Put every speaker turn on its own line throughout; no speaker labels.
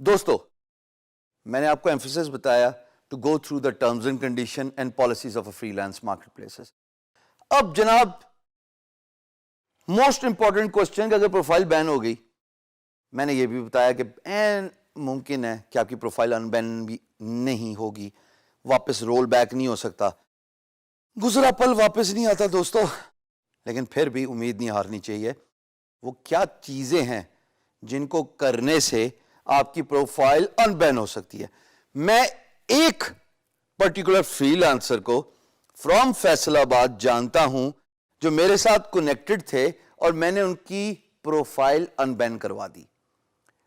دوستو میں نے آپ کو ایمفیسس بتایا to go through the terms and condition and policies of a freelance marketplaces. اب جناب موسٹ امپورٹنٹ کوشچن کہ اگر پروفائل بین ہو گئی، میں نے یہ بھی بتایا کہ ممکن ہے کہ آپ کی پروفائل ان بین بھی نہیں ہوگی، واپس رول بیک نہیں ہو سکتا. گزرا پل واپس نہیں آتا دوستو، لیکن پھر بھی امید نہیں ہارنی چاہیے. وہ کیا چیزیں ہیں جن کو کرنے سے آپ کی پروفائل ان بین ہو سکتی ہے؟ میں ایک پرٹیکولر فری لانسر کو فرام فیصل آباد جانتا ہوں جو میرے ساتھ کنیکٹڈ تھے اور میں نے ان کی پروفائل ان بین کروا دی.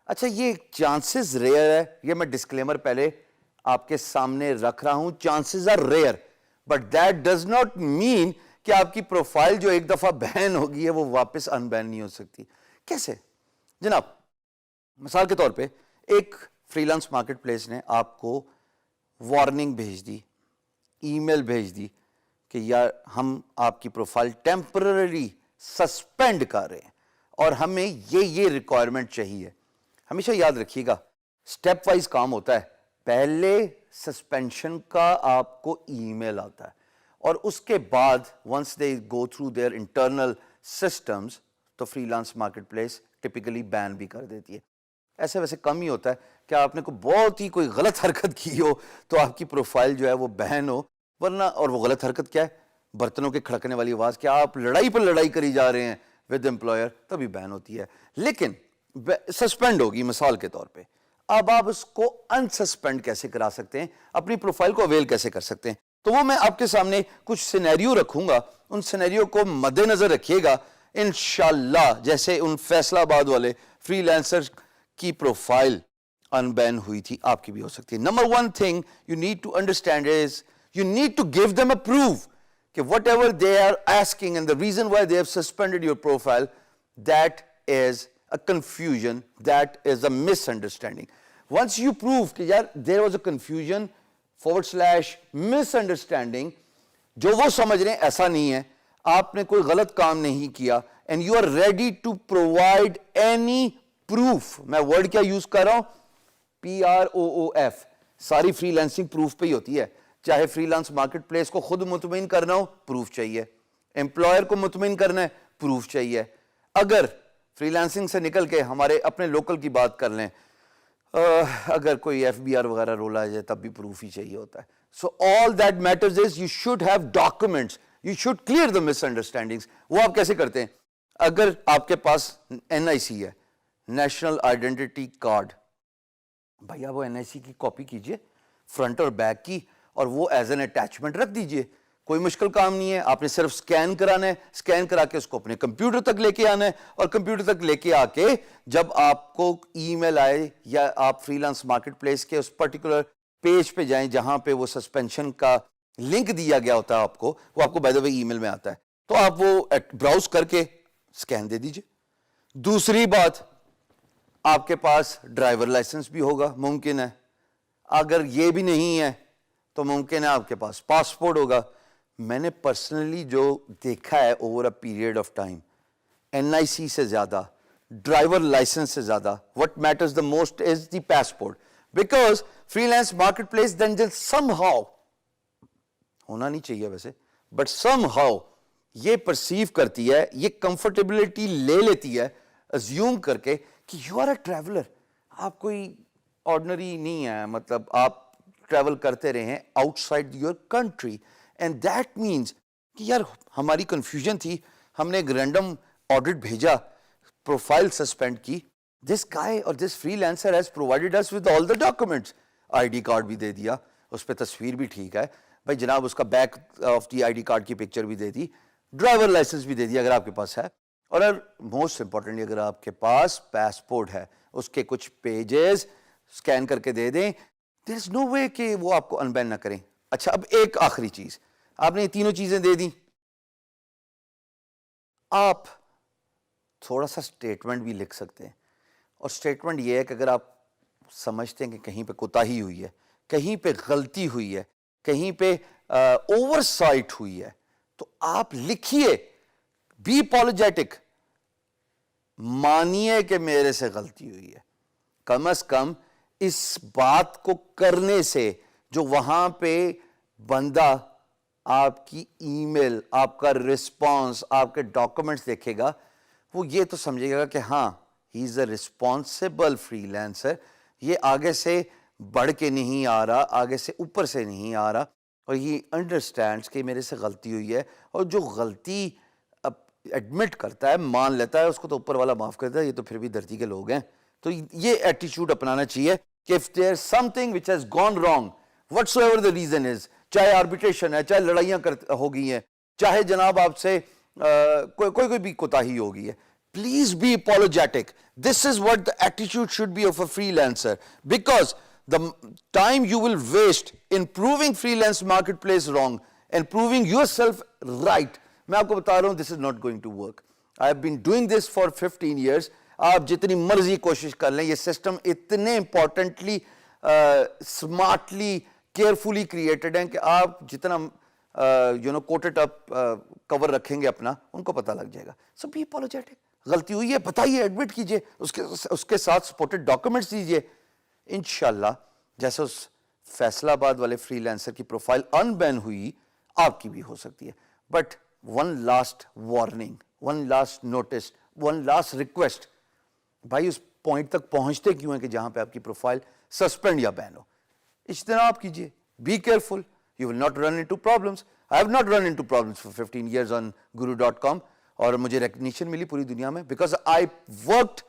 اچھا یہ چانسز ریئر ہے، یہ میں ڈسکلیمر پہلے آپ کے سامنے رکھ رہا ہوں. Chances are rare but that does not mean کہ آپ کی پروفائل جو ایک دفعہ بین ہوگی ہے وہ واپس ان بین نہیں ہو سکتی. کیسے جناب؟ مثال کے طور پہ ایک فری لانس مارکیٹ پلیس نے آپ کو وارننگ بھیج دی، ای میل بھیج دی کہ یار ہم آپ کی پروفائل ٹیمپرری سسپینڈ کر رہے ہیں اور ہمیں یہ ریکوائرمنٹ چاہیے. ہمیشہ یاد رکھیے گا سٹیپ وائز کام ہوتا ہے. پہلے سسپینشن کا آپ کو ای میل آتا ہے اور اس کے بعد once they go through their internal systems تو freelance marketplace typically ban بھی کر دیتی ہے. ایسے ویسے کم ہی ہوتا ہے کہ آپ نے بہت ہی کوئی غلط حرکت کی ہو تو آپ کی پروفائل جو ہے وہ بین ہو، ورنہ اور وہ غلط حرکت کیا ہے؟ برتنوں کے کھڑکنے والی آواز، کیا آپ لڑائی پر لڑائی کری جا رہے ہیں ود امپلائر، تبھی بین ہوتی ہے. لیکن سسپینڈ ہوگی مثال کے طور پہ. اب آپ اس کو انسسپینڈ کیسے کرا سکتے ہیں، اپنی پروفائل کو اویل کیسے کر سکتے ہیں؟ تو وہ میں آپ کے سامنے کچھ سینیریو رکھوں گا، ان سینیریو کو مد نظر رکھیے گا. انشاءاللہ جیسے ان فیصل آباد والے فری لانسر کی پروفائل ان بین ہوئی تھی آپ کی بھی ہو سکتی ہے. Number one thing you need to understand is you need to give them a proof کہ whatever they are asking and the reason why they have suspended your profile, that is a confusion, that is a misunderstanding. Once you prove کہ یار there was a confusion / misunderstanding، جو وہ سمجھ رہے ہیں ایسا نہیں ہے، آپ نے کوئی غلط کام نہیں کیا and you are ready to provide any proof. میں ورڈ کیا یوز کر رہا ہوں؟ PROOF. ساری فری لانسنگ پروف پہ ہی ہوتی ہے. چاہے فری لانس مارکیٹ پلیس کو خود مطمئن کرنا ہو، پروف چاہیے. امپلائر کو مطمئن کرنا ہے، پروف چاہیے. اگر فری لانسنگ سے نکل کے ہمارے اپنے لوکل کی بات کر لیں، اگر کوئی FBR وغیرہ رول آ جائے تب بھی پروف ہی چاہیے ہوتا ہے. So all that matters is you should have documents, you should clear the misunderstandings. وہ آپ کیسے کرتے ہیں؟ اگر آپ کے پاس NIC ہے، نیشنل آئیڈینٹی کارڈ، بھیا وہ NIC کی کاپی کیجئے فرنٹ اور بیک کی اور وہ ایز این اٹیچمنٹ رکھ دیجئے. کوئی مشکل کام نہیں ہے، آپ نے صرف سکین کرانا ہے، سکین کرا کے اس کو اپنے کمپیوٹر تک لے کے آنا ہے اور کمپیوٹر تک لے کے آ کے جب آپ کو ای میل آئے یا آپ فری لانس مارکیٹ پلیس کے اس پرٹیکولر پیج پہ جائیں جہاں پہ وہ سسپینشن کا لنک دیا گیا ہوتا ہے آپ کو، وہ آپ کو بائی دا وے ای میل میں آتا ہے، تو آپ وہ براؤز کر کے سکین دے دیجئے. دوسری بات، آپ کے پاس ڈرائیور لائسنس بھی ہوگا، ممکن ہے. اگر یہ بھی نہیں ہے تو ممکن ہے آپ کے پاس پاسپورٹ ہوگا. میں نے پرسنلی جو دیکھا ہے over a period of time, NIC سے زیادہ، ڈرائیور لائسنس سے زیادہ what matters the most is the passport, because freelance marketplace then just somehow، ہونا نہیں چاہیے ویسے، بٹ somehow یہ پرسیو کرتی ہے، یہ کمفرٹیبلٹی لے لیتی ہے ازیوم کر کے کہ یو آر اے ٹریولر، آپ کوئی آرڈنری نہیں ہے، مطلب آپ ٹریول کرتے رہے ہیں outside your country. And that means کہ یار ہماری کنفیوژن تھی، ہم نے ایک رینڈم آڈٹ بھیجا، پروفائل سسپینڈ کی. دس گائے اور this freelancer has provided us with all the documents. ID card بھی دے دیا، اس پہ تصویر بھی ٹھیک ہے بھائی جناب، اس کا back of the ID card کی پکچر بھی دے دی، ڈرائیور لائسنس بھی دے دیا اگر آپ کے پاس ہے، اور موسٹ امپورٹنٹلی اگر آپ کے پاس پاسپورٹ ہے، اس کے کچھ پیجز سکین کر کے دے دیں. دیر از نو وے کہ وہ آپ کو ان بین نہ کریں. اچھا اب ایک آخری چیز، آپ نے یہ تینوں چیزیں دے دیں، آپ تھوڑا سا اسٹیٹمنٹ بھی لکھ سکتے ہیں. اور اسٹیٹمنٹ یہ ہے کہ اگر آپ سمجھتے ہیں کہ کہیں پہ کوتاہی ہوئی ہے، کہیں پہ غلطی ہوئی ہے، کہیں پہ اوور سائٹ ہوئی ہے، تو آپ لکھیے، بی اپولوجیٹک، مانیے کہ میرے سے غلطی ہوئی ہے. کم از کم اس بات کو کرنے سے جو وہاں پہ بندہ آپ کی ای میل, آپ کا رسپانس, آپ کے ڈاکومنٹس دیکھے گا, وہ یہ تو سمجھے گا کہ ہاں ہی از اے رسپانسبل فری لینسر, یہ آگے سے بڑھ کے نہیں آ رہا, آگے سے اوپر سے نہیں آ رہا, اور یہ انڈرسٹینڈس کہ میرے سے غلطی ہوئی ہے, اور جو غلطی ایڈمٹ کرتا ہے, مان لیتا ہے, اس کو تو اوپر والا معاف کرتا ہے, یہ تو پھر بھی دھرتی کے لوگ ہیں. تو یہ ایٹیچیوڈ اپنانا چاہیے کہ if there's something which has gone wrong, whatsoever the reason is, چاہے آربیٹریشن ہے, چاہے لڑائیاں ہو گئی ہیں, چاہے جناب آپ سے کوئی بھی کوتاہی ہو گئی ہے, please be apologetic. This is what the attitude should be of a freelancer, because the time you will waste in proving freelance marketplace wrong and proving yourself right, میں آپ کو بتا رہا ہوں, this is not going to work. I have been doing this for 15 years. آپ جتنی مرضی کوشش کر لیں, یہ سسٹم اتنے امپورٹنٹلی اسمارٹلی کیئرفلی کریٹڈ ہیں کہ آپ جتنا کوٹڈ اپ کور رکھیں گے اپنا, ان کو پتہ لگ جائے گا. سو بی اپولوجیٹک, غلطی ہوئی ہے بتائیے, ایڈمٹ کیجئے, اس کے ساتھ سپورٹڈ ڈاکومنٹس دیجئے. انشاءاللہ جیسے اس فیصل آباد والے فری لینسر کی پروفائل ان بین ہوئی, آپ کی بھی ہو سکتی ہے. But one last warning, one last notice, one last request, بھائی اس پوائنٹ تک پہنچتے کیوں ہیں کہ جہاں پہ آپ کی پروفائل سسپینڈ یا بین ہو. اجتناب کیجئے, be careful, you will not run into problems. I have not run into problems for 15 years on guru.com, اور مجھے ریکگنیشن ملی پوری دنیا میں because I worked,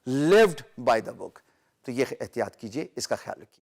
lived by the book. تو یہ احتیاط کیجئے, اس کا خیال رکھیے.